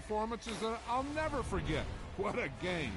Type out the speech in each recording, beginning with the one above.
performances that I'll never forget. What a game.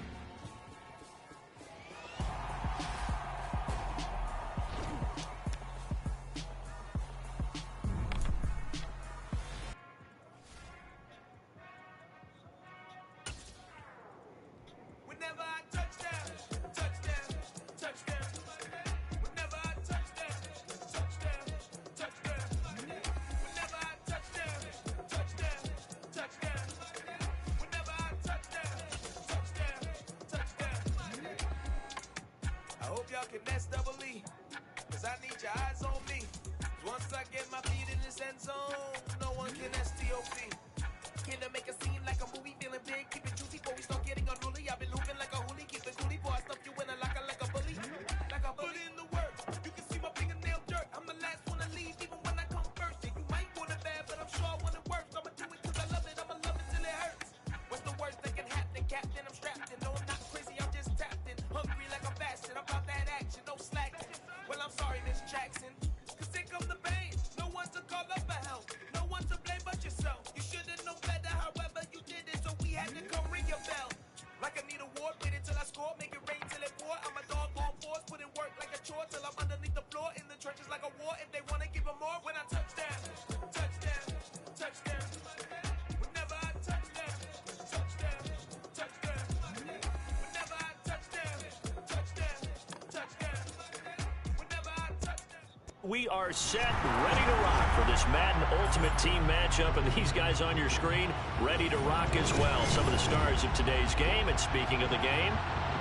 We are set, ready to rock for this Madden Ultimate Team matchup, and these guys on your screen ready to rock as well. Some of the stars of today's game, and speaking of the game,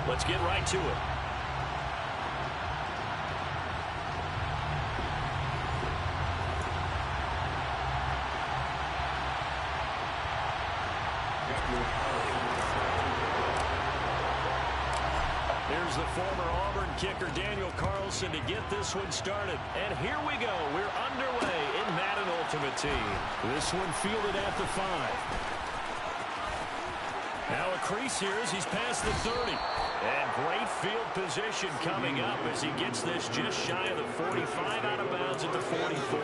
let's get right to it. Here's the former Auburn kicker, Daniel Carlson, to get this one started. And here we go. We're underway in Madden Ultimate Team. This one fielded at the 5. Now a crease here as he's past the 30. And great field position coming up as he gets this just shy of the 45, out of bounds at the 44.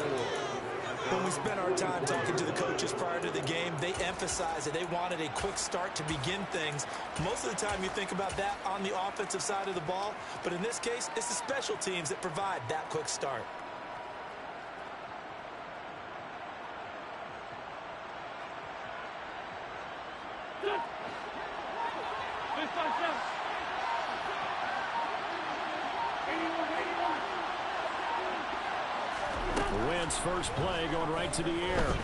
When we spent our time talking to the coaches prior to the game, they emphasized that they wanted a quick start to begin things. Most of the time you think about that on the offensive side of the ball, but in this case, it's the special teams that provide that quick start. Wentz first play going right to the air.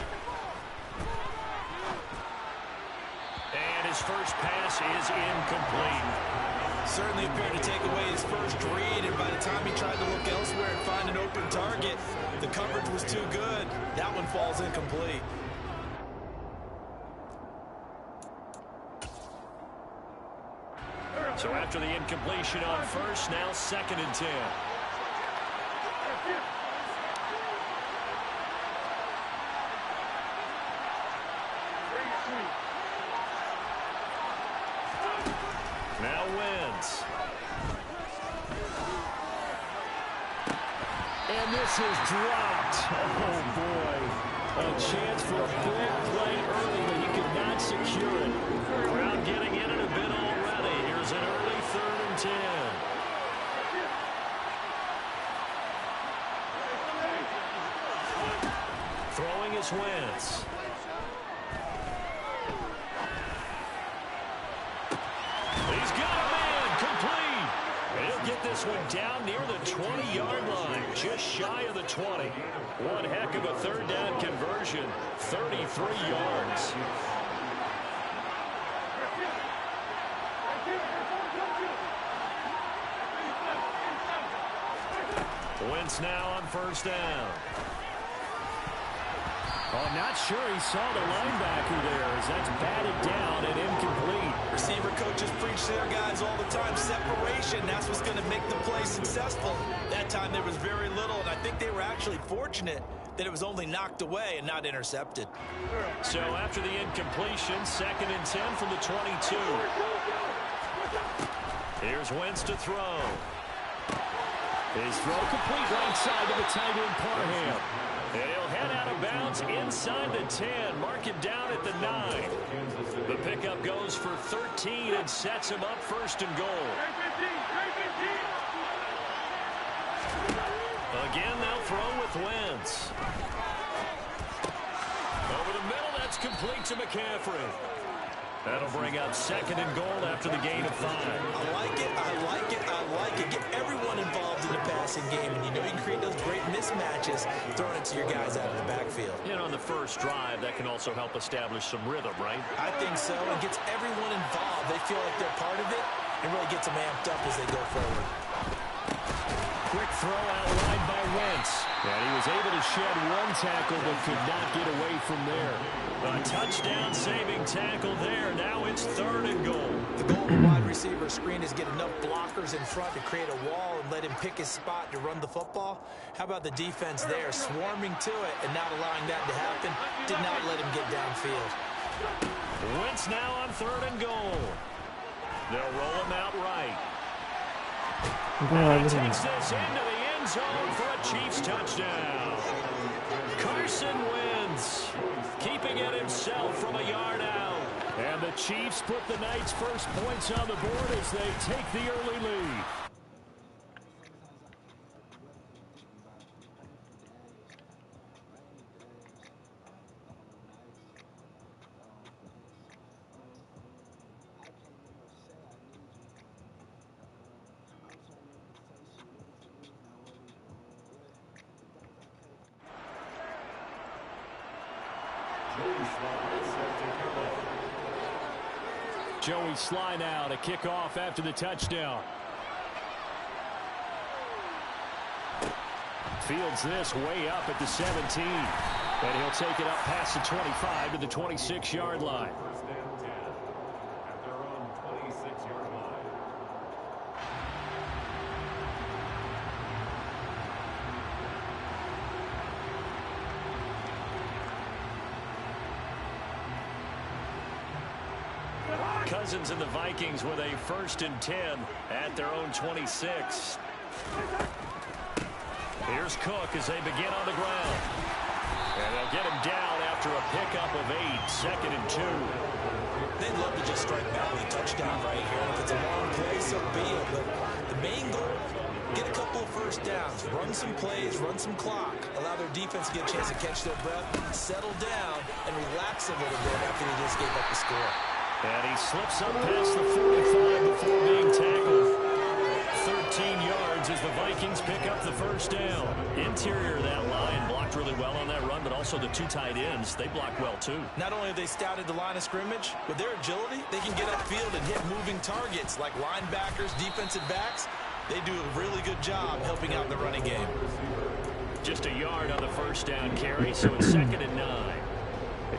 And his first pass is incomplete. Certainly appeared to take away his first read, and by the time he tried to look elsewhere and find an open target, the coverage was too good. That one falls incomplete. So after the incompletion on first, now 2nd and 10. Now Wentz. And this is dropped. Oh, boy. A chance for a big play early, but he could not secure it. Crowd getting in it a bit already. Here's an early 3rd and 10. Throwing is Wentz. He's got a man, complete. He'll get this one down near the 20-yard line, just shy of the 20. One heck of a 3rd down conversion, 33 yards. Wentz now on 1st down. Oh, not sure he saw the linebacker there as that's batted down and incomplete. Receiver coaches preach to their guys all the time, separation. That's what's going to make the play successful. That time there was very little, and I think they were actually fortunate that it was only knocked away and not intercepted. So after the incompletion, 2nd and 10 from the 22. Here's Wentz to throw. His throw complete right side to the tight end Parham. And he'll head out of bounds inside the 10. Mark him down at the 9. pickup goes for 13 and sets him up first and goal. Again, they'll throw with Wentz. Over the middle, that's complete to McCaffrey. That'll bring up second and goal after the gain of 5. I like it, I like it, I like it. Get everyone involved in the passing game, and you know you can create those great mismatches throwing it to your guys out of the backfield. And on the first drive, that can also help establish some rhythm, right? I think so. It gets everyone involved. They feel like they're part of it, and really gets them amped up as they go forward. Quick throw outlined by Wentz. And he was able to shed one tackle but could not get away from there. A touchdown-saving tackle there. Now it's third and goal. The goal of the wide receiver screen is get enough blockers in front to create a wall and let him pick his spot to run the football. How about the defense there, swarming to it and not allowing that to happen? Did not let him get downfield. Wentz now on third and goal. They'll roll him out right. And he takes this into the end zone for a Chiefs touchdown. Carson Wentz keeping it himself from a yard out. And the Chiefs put the Knights' first points on the board as they take the early lead. Joey Sly now to kick off after the touchdown. Fields this way up at the 17. And he'll take it up past the 25 to the 26-yard line. At their own 26-yard line. Cousins and the Vikings with a 1st and 10 at their own 26. Here's Cook as they begin on the ground. And they'll get him down after a pickup of 8, 2nd and 2. They'd love to just strike back with a touchdown right here. If it's a long play, so be it. But the main goal, get a couple of first downs, run some plays, run some clock, allow their defense to get a chance to catch their breath, settle down, and relax a little bit after they just gave up the score. And he slips up past the 45 before being tackled. 13 yards as the Vikings pick up the first down. Interior of that line blocked really well on that run, but also the 2 tight ends, they blocked well too. Not only have they scouted the line of scrimmage, with their agility, they can get upfield and hit moving targets like linebackers, defensive backs. They do a really good job helping out in the running game. Just a yard on the first down carry, so it's 2nd and 9.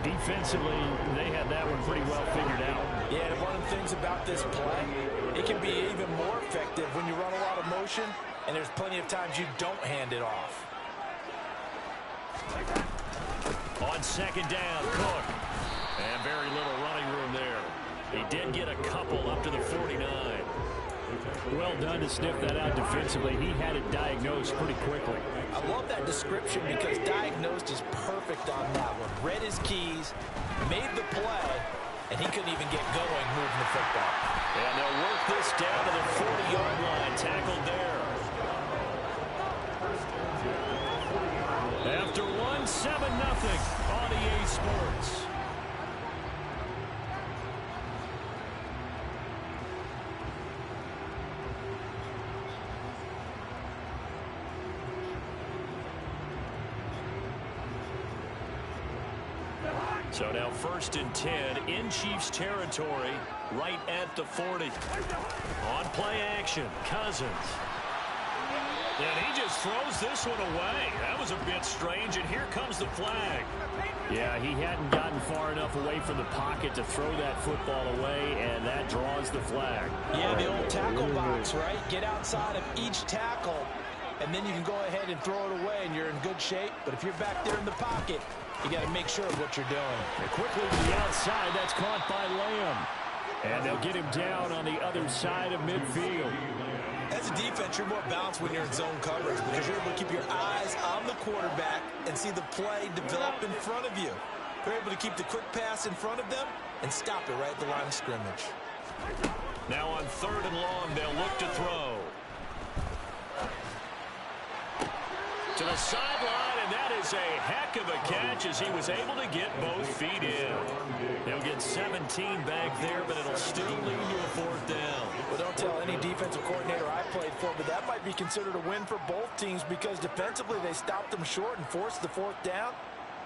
Defensively, they had that one pretty well figured out. Yeah, and one of the things about this play, it can be even more effective when you run a lot of motion, and there's plenty of times you don't hand it off. On 2nd down, Cook. And very little running room there. He did get a couple up to the 49. Well done to sniff that out defensively. He had it diagnosed pretty quickly. I love that description because diagnosed is perfect on that one. Read his keys, made the play, and he couldn't even get going moving the football. And they'll work this down to the 40-yard line. Tackled there. After one, 7-0 on EA Sports. So now 1st and 10 in Chiefs territory, right at the 40. On play action, Cousins. And he just throws this one away. That was a bit strange, and here comes the flag. Yeah, he hadn't gotten far enough away from the pocket to throw that football away, and that draws the flag. Yeah, the old tackle box, right? Get outside of each tackle, and then you can go ahead and throw it away, and you're in good shape. But if you're back there in the pocket, you got to make sure of what you're doing. And quickly to the outside, that's caught by Lamb. And they'll get him down on the other side of midfield. As a defense, you're more balanced when you're in zone coverage because you're able to keep your eyes on the quarterback and see the play develop in front of you. They're able to keep the quick pass in front of them, and stop it right at the line of scrimmage. Now on 3rd and long, they'll look to throw. To the sideline, and that is a heck of a catch as he was able to get both feet in. He'll get 17 back there, but it'll still lead to a 4th down. Well, don't tell any defensive coordinator I played for, but that might be considered a win for both teams because defensively they stopped them short and forced the 4th down.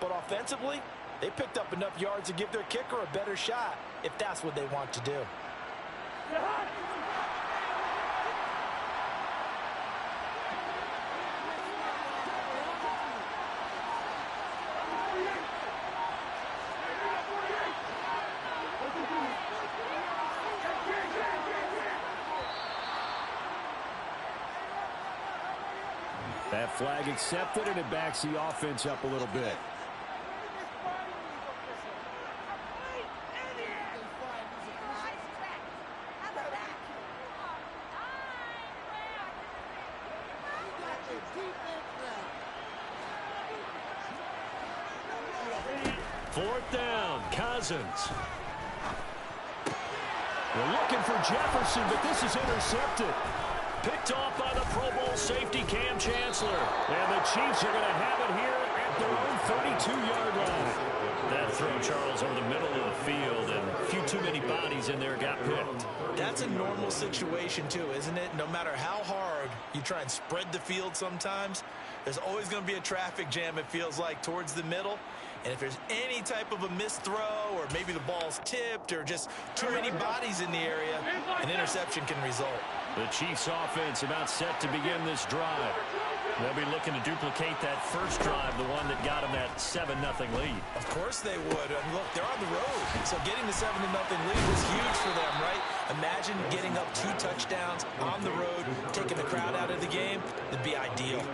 But offensively, they picked up enough yards to give their kicker a better shot if that's what they want to do. That flag accepted, and it backs the offense up a little bit. Fourth down, Cousins. We're looking for Jefferson, but this is intercepted. Picked off by the Pro Bowl safety, Cam Chancellor. And the Chiefs are going to have it here at their own 32-yard line. That throw, Charles, over the middle of the field, and a few too many bodies in there got picked. That's a normal situation, too, isn't it? No matter how hard you try and spread the field sometimes, there's always going to be a traffic jam, it feels like, towards the middle. And if there's any type of a missed throw or maybe the ball's tipped or just too many bodies in the area, an interception can result. The Chiefs offense about set to begin this drive. They'll be looking to duplicate that first drive, the one that got them that 7-0 lead. Of course they would. And look, they're on the road. So getting the 7-0 lead was huge for them, right? Imagine getting up 2 touchdowns on the road, taking the crowd out of the game. It'd be ideal.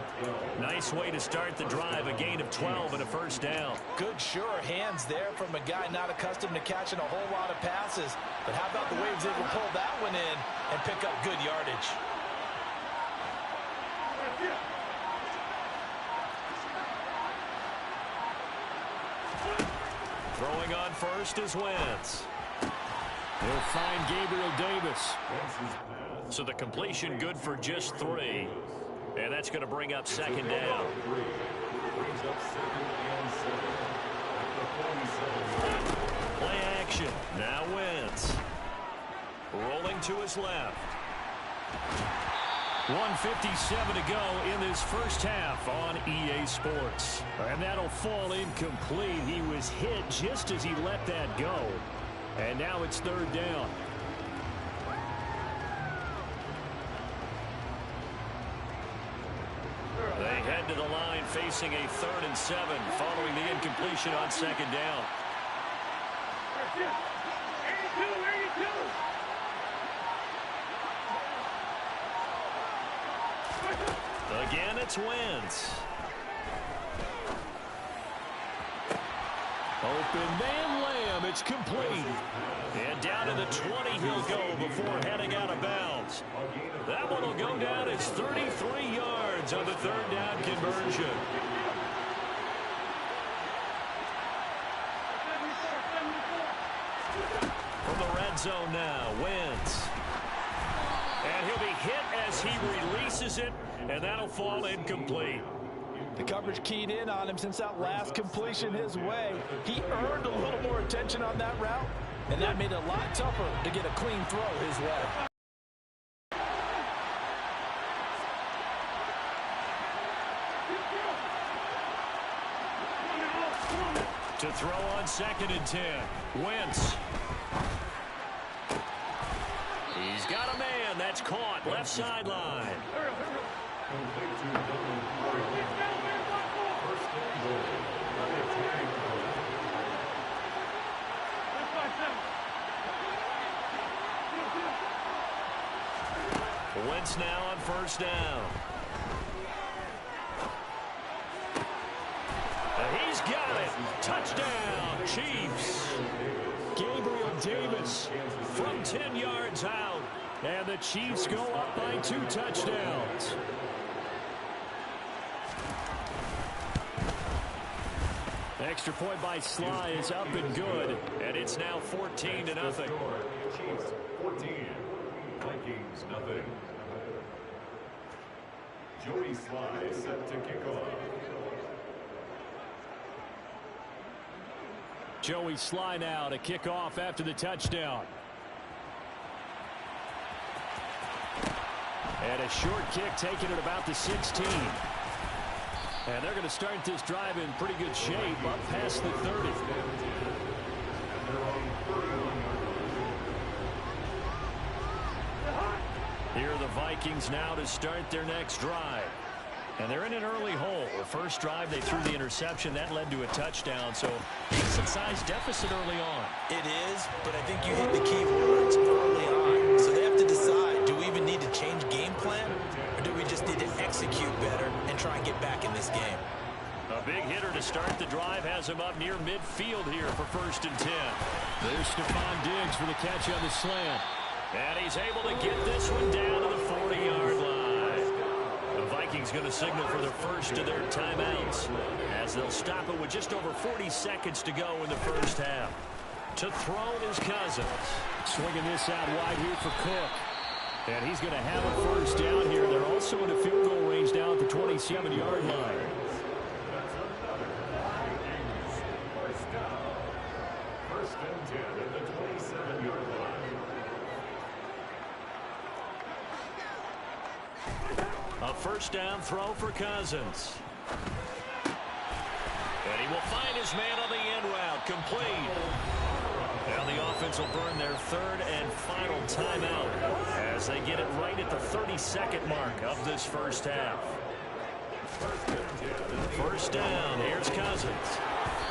Nice way to start the drive, a gain of 12 and a first down. Good, sure hands there from a guy not accustomed to catching a whole lot of passes. But how about the way he was able to pull that one in and pick up good yardage? Throwing on first is Wentz. They'll find Gabriel Davis. So the completion good for just 3. And that's going to bring up 2nd down. Play action. Now Wentz. Rolling to his left. 1:57 to go in this first half on EA Sports. And that'll fall incomplete. He was hit just as he let that go. And now it's 3rd down. They head to the line facing a 3rd and 7 following the incompletion on 2nd down. Again, it's Wentz. Open man Lamb. It's complete. And down to the 20 he'll go before heading out of bounds. That one will go down as 33 yards on the 3rd down conversion. From the red zone now, Wentz. And he'll be hit as he releases it, and that'll fall incomplete. The coverage keyed in on him since that last completion his way. He earned a little more attention on that route, and that made it a lot tougher to get a clean throw his way. To throw on 2nd and 10, Wentz. He's got a man. That's caught. Left sideline. Wentz now on 1st down. He's got it. Touchdown, Chiefs. Gabriel Davis From 10 yards out. And the Chiefs go up by 2 touchdowns. Extra point by Sly is up and good, and it's now 14-0. Chiefs 14, Vikings nothing. Joey Sly set to kick off. Joey Sly now to kick off after the touchdown. And a short kick taken at about the 16. And they're going to start this drive in pretty good shape up past the 30. Here are the Vikings now to start their next drive. And they're in an early hole. The first drive, they threw the interception. That led to a touchdown. So, decent-sized deficit early on. It is, but I think you hit the key words early on. So they have to decide, do we even need to change game plan? Or do we just need to execute better and try and get back in this game? A big hitter to start the drive has him up near midfield here for 1st and 10. There's Stephon Diggs for the catch on the slant. And he's able to get this one down to the 40-yard line. The Vikings going to signal for the first of their timeouts as they'll stop it with just over 40 seconds to go in the first half. To throw is Cousins. Swinging this out wide here for Cook. And he's going to have a first down here. They're also in a field goal range now at the 27-yard line. First and 10 at the 27-yard line. A first down throw for Cousins. And he will find his man on the end route. Complete. Now the offense will burn their 3rd and final timeout as they get it right at the 32nd mark of this first half. First down. Here's Cousins.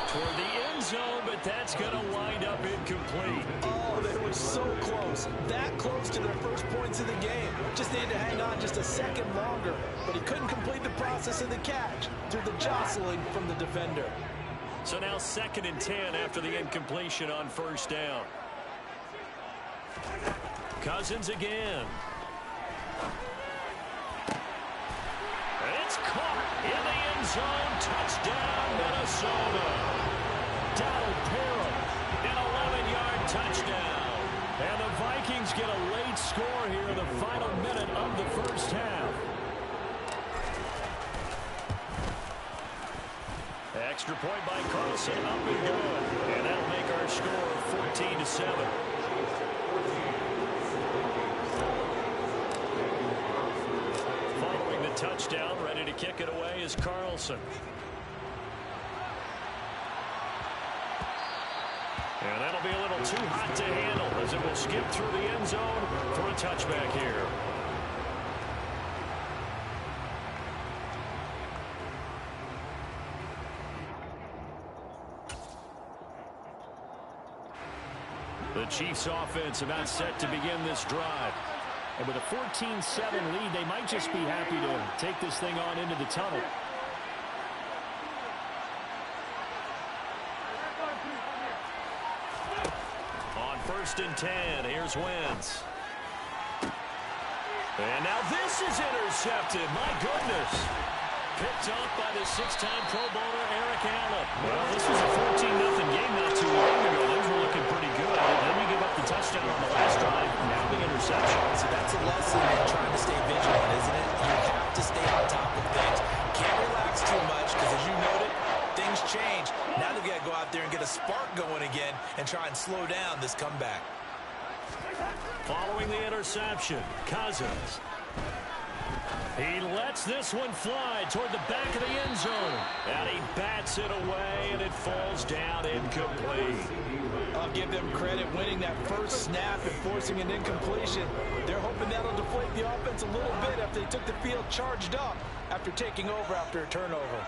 Toward the end zone, but that's going to wind up incomplete. Oh, they were so close. That close to their first points of the game. Just needed to hang on just a second longer. But he couldn't complete the process of the catch through the jostling from the defender. So now 2nd and 10 after the incompletion on first down. Cousins again. It's caught in the end zone. Touchdown, Minnesota. Donald Parham, an 11-yard touchdown. And the Vikings get a late score here in the final minute of the first half. Extra point by Carlson, up and good. And that'll make our score 14-7. Following the touchdown, ready to kick it away is Carlson. And that'll be a little too hot to handle as it will skip through the end zone for a touchback here. The Chiefs offense about set to begin this drive. And with a 14-7 lead, they might just be happy to take this thing on into the tunnel. On 1st and 10, here's Wentz. And now this is intercepted. My goodness. Picked up by the 6-time Pro Bowler Eric Allen. Well, this was a 14-0 game not too long ago. Those were looking pretty good. Then you give up the touchdown on the last drive. Now the interception. So that's a lesson in trying to stay vigilant, isn't it? You have to stay on top of things. Can't relax too much because, as you noted, things change. Now they've got to go out there and get a spark going again and try and slow down this comeback. Following the interception, Cousins. He lets this one fly toward the back of the end zone. And he bats it away, and it falls down incomplete. I'll give them credit winning that first snap and forcing an incompletion. They're hoping that'll deflate the offense a little bit after they took the field charged up after taking over after a turnover.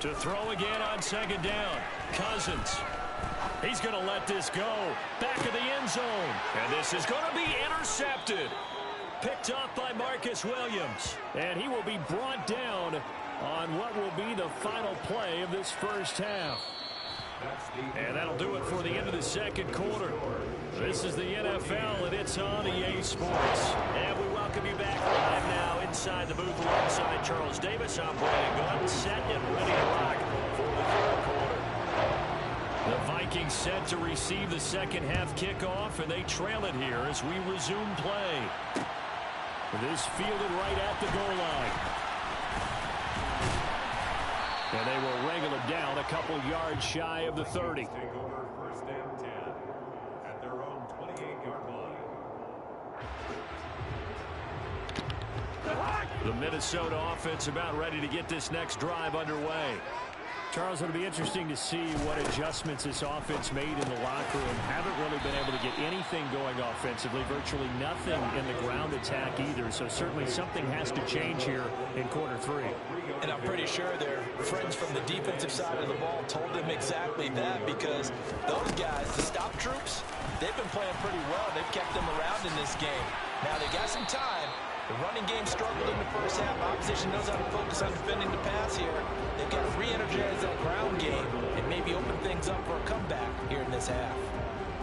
To throw again on 2nd down, Cousins. He's going to let this go. Back of the end zone. And this is going to be intercepted. Picked up by Marcus Williams. And he will be brought down on what will be the final play of this first half. And that'll do it for the end of the second quarter. This is the NFL, and it's on EA Sports. And we welcome welcome you back live now inside the booth alongside Charles Davis. I'm Brandon Gunn, set and ready to rock for the third quarter. The Vikings set to receive the second half kickoff, and they trail it here as we resume play. This fielded right at the goal line. And they will wrangle it down a couple yards shy of the 30. Take over first and 10 at their own 28-yard line. The Minnesota offense about ready to get this next drive underway. Charles, it'll be interesting to see what adjustments this offense made in the locker room. Haven't really been able to get anything going offensively, virtually nothing in the ground attack either. So certainly something has to change here in quarter three. And I'm pretty sure their friends from the defensive side of the ball told them exactly that, because those guys, the stop troops, they've been playing pretty well. They've kept them around in this game. Now they got some time. The running game struggled in the first half. Opposition knows how to focus on defending the pass here. They've got to re-energize that ground game and maybe open things up for a comeback here in this half.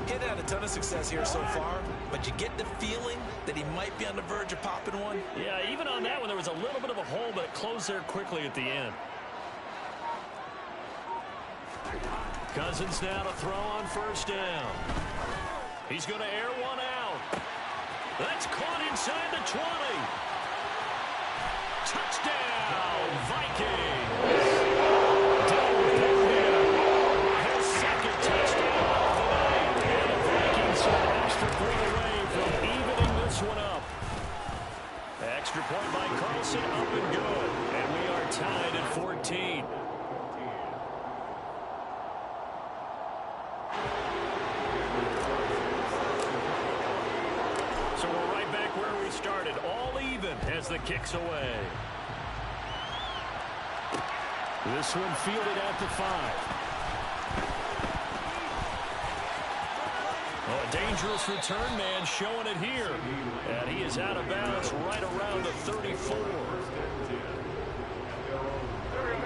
He hadn't had a ton of success here so far, but you get the feeling that he might be on the verge of popping one. Yeah, even on that one, there was a little bit of a hole, but it closed there quickly at the end. Cousins now to throw on first down. He's going to air one out. That's caught inside the 20. Touchdown, Vikings. His second touchdown of the night. And the Vikings are an extra point away from evening this one up. Extra point by Carlson, up and good. And we are tied at 14. So we're right back where we started, all even as the kick's away. This one fielded at the 5. Oh, a dangerous return man showing it here. And he is out of bounds right around the 34.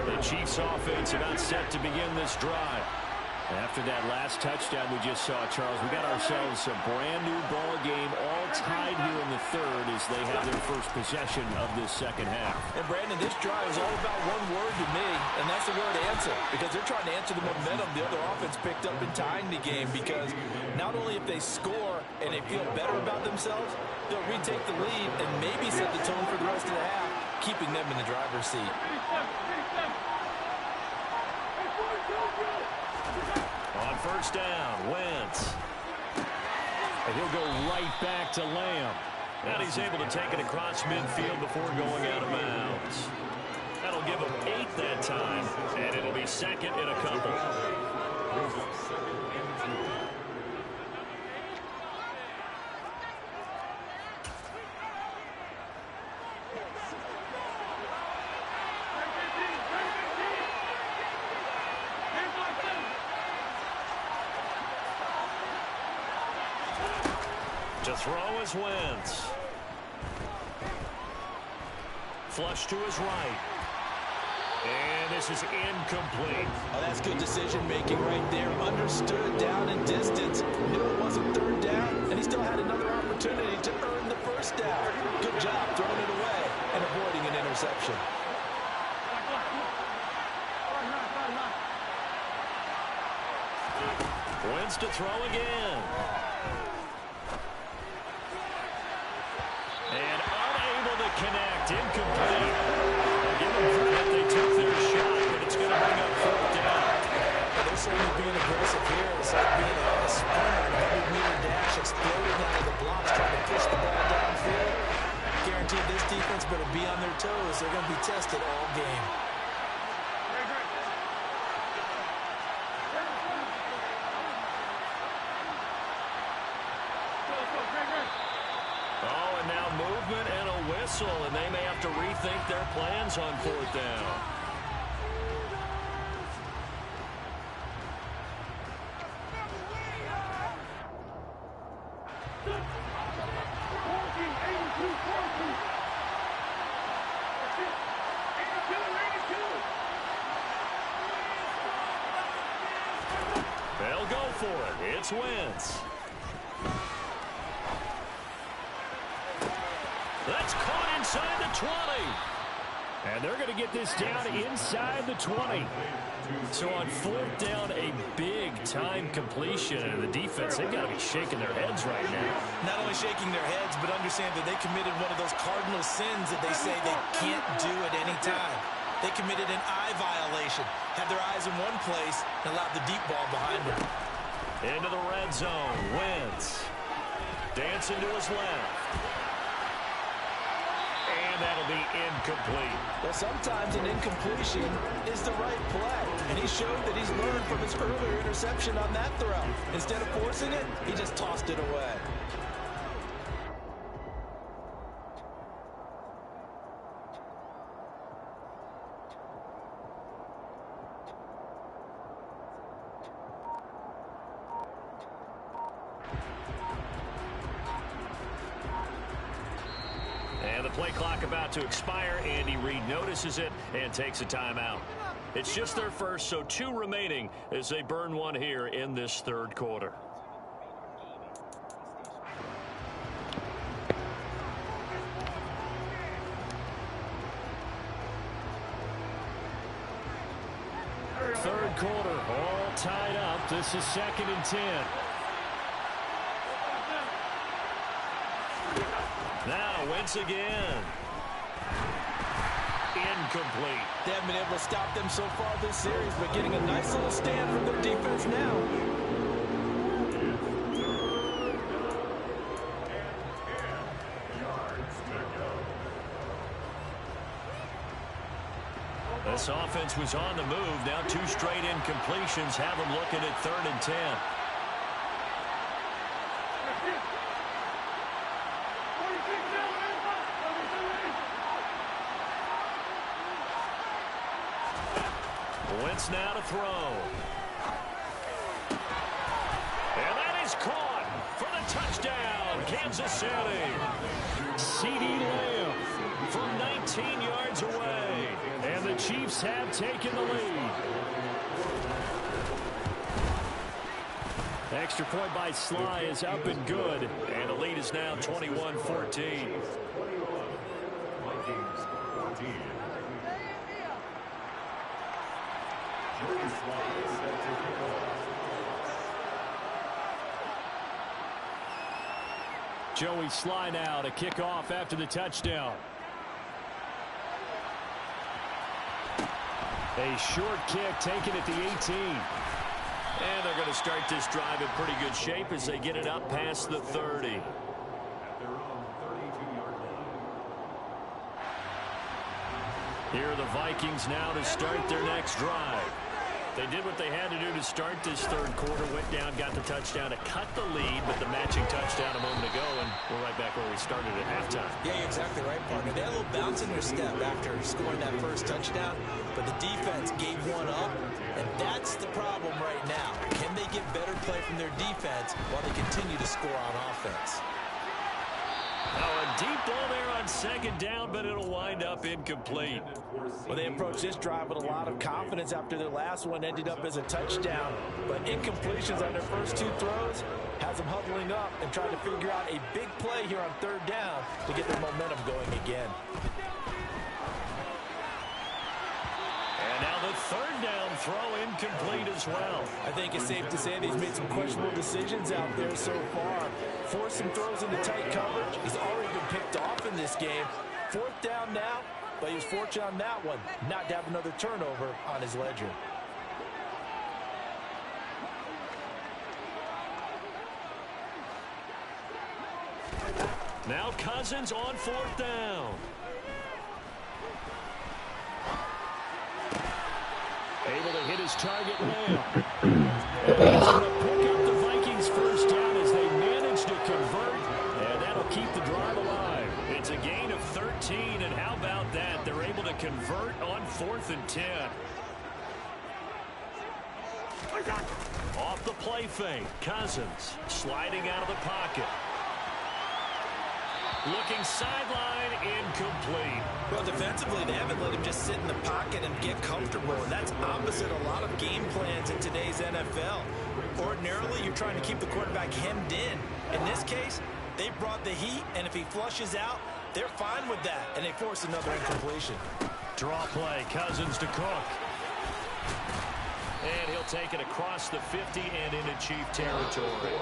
The Chiefs offense about set to begin this drive. After that last touchdown we just saw, Charles, we got ourselves a brand new ball game, all tied here in the third as they have their first possession of this second half. And Brandon, this drive is all about one word to me, and that's the word answer, because they're trying to answer the momentum the other offense picked up in tying the game, because not only if they score and they feel better about themselves, they'll retake the lead and maybe set the tone for the rest of the half, keeping them in the driver's seat. On first down, Wentz. And he'll go right back to Lamb. And he's able to take it across midfield before going out of bounds. That'll give him 8 that time, and it'll be second in a couple. To throw is Wentz. Flush to his right. And this is incomplete. Oh, that's good decision-making right there. Understood down and distance. Knew it wasn't third down, and he still had another opportunity to earn the first down. Good job throwing it away and avoiding an interception. Wentz to throw again. And unable to connect. Incomplete. I'll give them credit. They took their shot, but it's going to bring up fourth down. Well, they're certainly being aggressive here. It's like being a sprinter in a 100-meter dash, exploding out of the blocks, trying to push the ball downfield. Guaranteed this defense better be on their toes. They're going to be tested all game. Oh, and now movement and a whistle, and they may have to rethink their plans on fourth down. They'll go for it. It's Wentz. That's caught inside the 20. And they're going to get this down inside the 20. So on fourth down, a big-time completion. And the defense, they've got to be shaking their heads right now. Not only shaking their heads, but understand that they committed one of those cardinal sins that they say they can't do at any time. They committed an eye violation, had their eyes in one place, and allowed the deep ball behind them. Into the red zone. Wentz. Dancing to his left. And that'll be incomplete. Well, sometimes an incompletion is the right play. And he showed that he's learned from his earlier interception on that throw. Instead of forcing it, he just tossed it away. And the play clock about to expire. Andy Reid notices it and takes a timeout. It's just their first, so 2 remaining as they burn one here in this third quarter. Third quarter, all tied up. This is 2nd and 10. Now, Wentz again. Incomplete. They haven't been able to stop them so far this series, but getting a nice little stand from their defense now. This offense was on the move. Now 2 straight incompletions have them looking at 3rd and 10. Wentz now to throw. And that is caught for the touchdown, Kansas City. CeeDee Lamb from 19 yards away. And the Chiefs have taken the lead. Extra point by Sly is up and good. And the lead is now 21-14. Joey Sly now to kick off after the touchdown. A short kick taken at the 18. And they're going to start this drive in pretty good shape as they get it up past the 30. Here are the Vikings now to start their next drive. They did what they had to do to start this third quarter, went down, got the touchdown to cut the lead, but the matching touchdown a moment ago, and we're right back where we started at halftime. Yeah, you're exactly right, partner. They had a little bounce in their step after scoring that first touchdown, but the defense gave one up, and that's the problem right now. Can they get better play from their defense while they continue to score on offense? Now a deep ball there on 2nd down, but it'll wind up incomplete. Well, they approached this drive with a lot of confidence after their last one ended up as a touchdown. But incompletions on their first 2 throws has them huddling up and trying to figure out a big play here on 3rd down to get their momentum going again. And now the 3rd down throw incomplete as well. I think it's safe to say that he's made some questionable decisions out there so far. Forced some throws into tight coverage. He's already been picked off in this game. 4th down now, but he was fortunate on that one not to have another turnover on his ledger. Now Cousins on 4th down. Able to hit his target Lamb. And he's going to pick up the Vikings' first down as they manage to convert, and that'll keep the drive alive. It's a gain of 13, and how about that? They're able to convert on 4th and 10. Off the play fake, Cousins sliding out of the pocket. Looking sideline, incomplete. Well, defensively, they haven't let him just sit in the pocket and get comfortable. And that's opposite a lot of game plans in today's NFL. Ordinarily, you're trying to keep the quarterback hemmed in. In this case, they brought the heat, and if he flushes out, they're fine with that, and they force another incompletion. Draw play, Cousins to Cook. And he'll take it across the 50 and into Chief territory.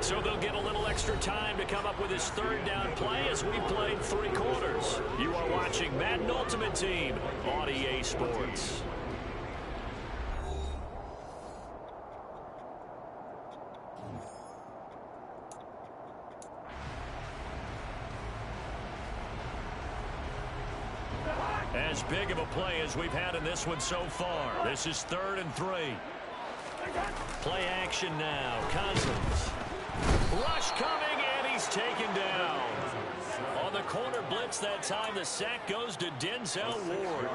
So they'll get a little extra time to come up with his third down play as we played 3 quarters. You are watching Madden Ultimate Team on EA Sports. As big of a play as we've had in this one so far. This is 3rd and 3. Play action now. Cousins. Rush coming, and he's taken down. On the corner blitz that time, the sack goes to Denzel Ward.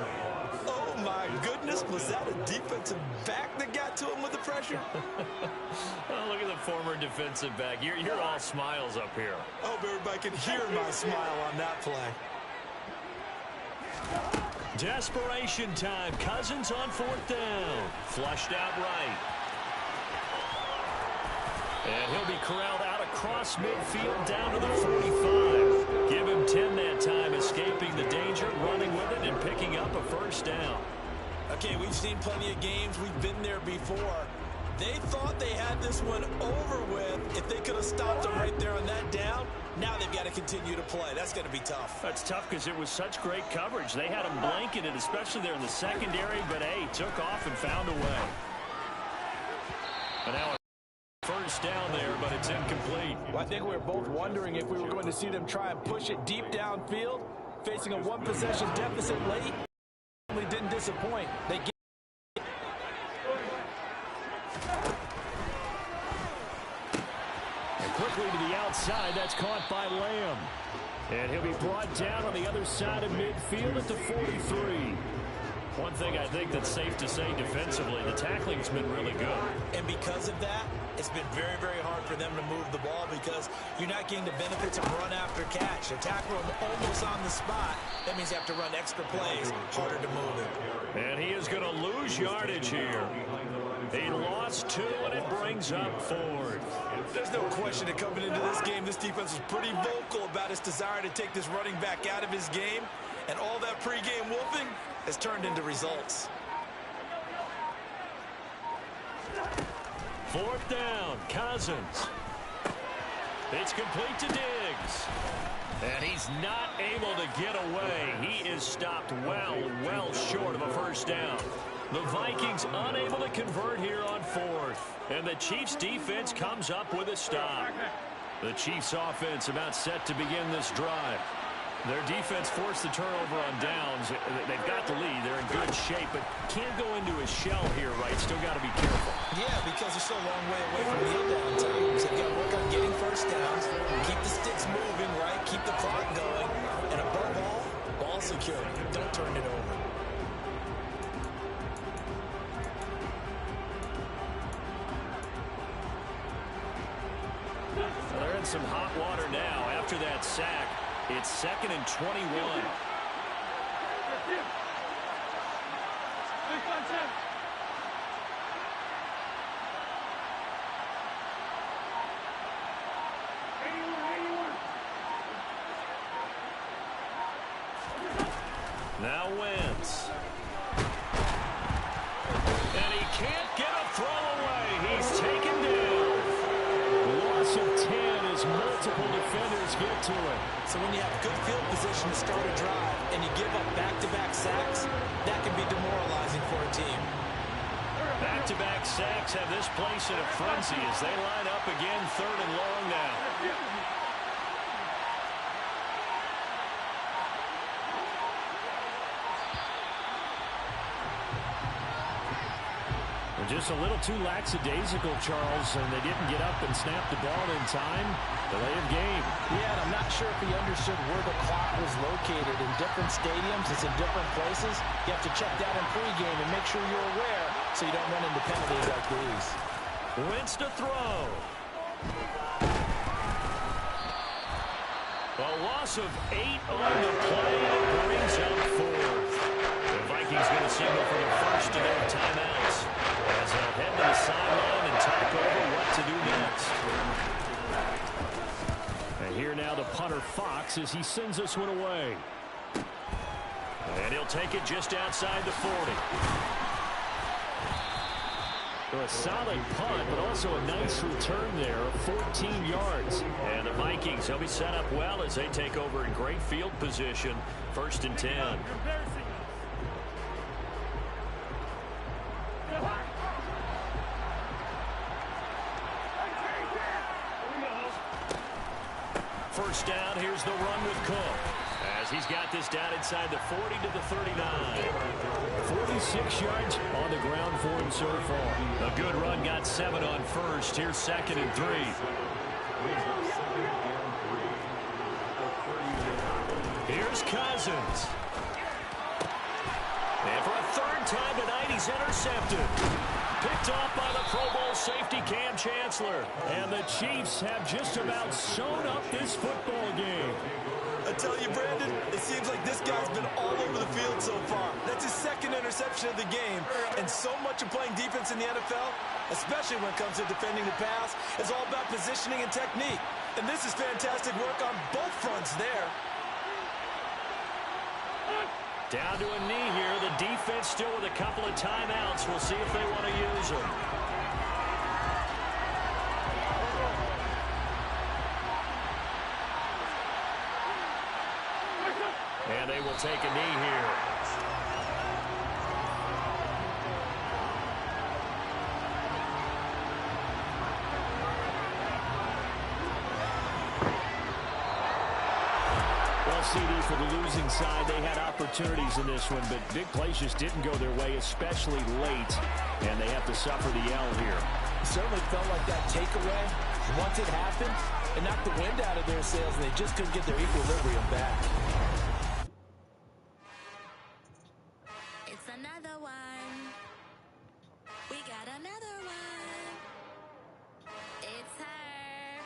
Oh, my goodness. Was that a defensive back that got to him with the pressure? Oh, look at the former defensive back. You're all smiles up here. I hope everybody can hear my smile on that play. Desperation time. Cousins on 4th down. Flushed out right. And he'll be corralled out across midfield down to the 45. Give him 10 that time, escaping the danger, running with it, and picking up a 1st down. Okay, we've seen plenty of games. We've been there before. They thought they had this one over with. If they could have stopped them right there on that down, now they've got to continue to play. That's going to be tough. That's tough because it was such great coverage. They had them blanketed, especially there in the secondary, but, hey, took off and found a way. And now a 1st down there, but it's incomplete. Well, I think we were both wondering if we were going to see them try and push it deep downfield, facing a 1-possession deficit late. They didn't disappoint. They get quickly to the outside. That's caught by Lamb. And he'll be brought down on the other side of midfield at the 43. One thing I think that's safe to say defensively, the tackling's been really good. And because of that, it's been very, very hard for them to move the ball because you're not getting the benefits of run after catch. They tackle them almost on the spot. That means you have to run extra plays, harder to move it. And he is going to lose yardage here. He lost 2, and it brings up 4th. There's no question that coming into this game, this defense was pretty vocal about its desire to take this running back out of his game. And all that pregame wolfing has turned into results. 4th down, Cousins. It's complete to Diggs. And he's not able to get away. He is stopped well short of a 1st down. The Vikings unable to convert here on 4th. And the Chiefs defense comes up with a stop. The Chiefs offense about set to begin this drive. Their defense forced the turnover on downs. They've got the lead. They're in good shape, but can't go into a shell here, right? Still got to be careful. Yeah, because they're still a long way away from kneel down time. So they've got to work on getting 1st downs, keep the sticks moving, right? Keep the clock going. And above all, ball security. Don't turn it over. They're in some hot water now after that sack. It's 2nd and 21. Now Wentz. And he can't get a throw away. He's taken down. Loss of 10 as multiple defenders get to it. So when you have good field position to start a drive and you give up back-to-back sacks, that can be demoralizing for a team. Back-to-back sacks have this place in a frenzy as they line up again 3rd and long now. Just a little too lackadaisical, Charles, and they didn't get up and snap the ball in time. Delay of game. Yeah, and I'm not sure if he understood where the clock was located. In different stadiums, it's in different places. You have to check that in pregame and make sure you're aware so you don't run into penalties like these. Wentz to throw. A loss of 8 on the play, and it brings up 4th. The Vikings going to signal for the first of their timeouts as they'll head to the sideline and talk over what to do next. And here now the punter Fox as he sends this one away. And he'll take it just outside the 40. So a solid punt, but also a nice return there of 14 yards. And the Vikings, they'll be set up well as they take over in great field position. 1st and 10. First down, here's the run with Cook. As he's got this down inside the 40 to the 39. 46 yards on the ground for him so far. A good run, got 7 on first. Here's 2nd and 3. Here's Cousins. And for a 3rd time tonight, he's intercepted. Picked off by the Pro Bowl safety Cam Chancellor. And the Chiefs have just about sewn up this football game. I tell you, Brandon, it seems like this guy's been all over the field so far. That's his 2nd interception of the game. And so much of playing defense in the NFL, especially when it comes to defending the pass, is all about positioning and technique. And this is fantastic work on both fronts there. Down to a knee here. The defense still with a couple of timeouts. We'll see if they want to use them. And they will take a knee here. Well, CD, for the losing side, they had opportunities in this one, but big plays just didn't go their way, especially late, and they have to suffer the L here. It certainly felt like that takeaway, once it happened, it knocked the wind out of their sails, and they just couldn't get their equilibrium back. It's another one. We got another one. It's her.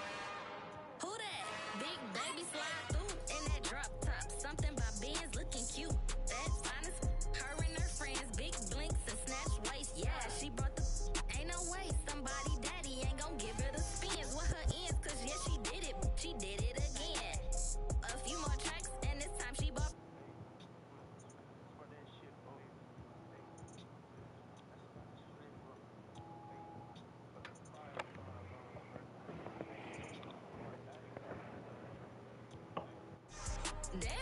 Who that? Big baby slide through in that drop top. Something by Benz looking cute. That's honest. Her and her friends, big blinks and snatch waist. Yeah, she brought the. Ain't no way somebody daddy ain't gonna give her the spins with her ends. Cause yeah, she did it. She did it again. A few more tracks and this time she bought. Damn.